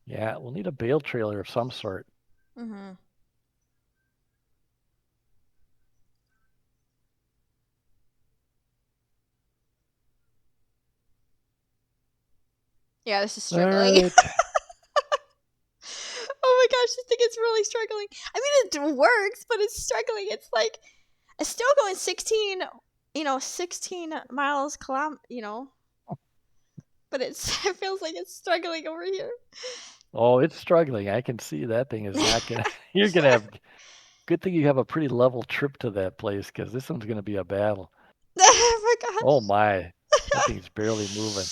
Yeah, we'll need a bale trailer of some sort. Mhm. Yeah, this is All struggling. right. Oh my gosh, this thing is really struggling. I mean, it works, but it's struggling. It's like it's still going 16, 16 miles but it feels like it's struggling over here. Oh, it's struggling. I can see that thing is not gonna. You're gonna have. Good thing you have a pretty level trip to that place because this one's gonna be a battle. Oh my Oh gosh. my, that thing's barely moving.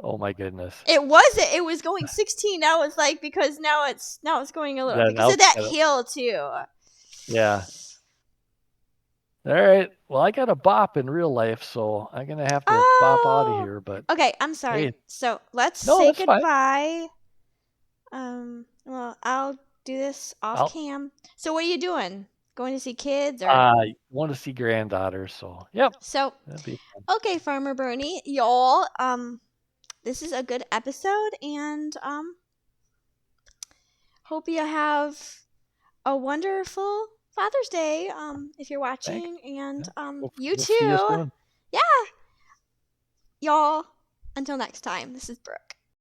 Oh my goodness. It was going 16. Now it's like because now it's going a little That because now of it's that got a, hill too. yeah. All right. Well, I got a bop in real life, so I'm gonna have to bop out of Oh. here. But Okay, I'm sorry. hey, So, let's no, say that's fine. goodbye. Well, I'll do this off I'll cam. So, what are you doing? Going to see kids or? want to see granddaughter, so yep, So, that'd be fun. okay, Farmer Bernie, y'all. this is a good episode, and hope you have a wonderful Father's Day. If you're Thanks. watching, and Yeah. you We'll see you too. soon. Yeah, y'all. Until next time. This is Brooke.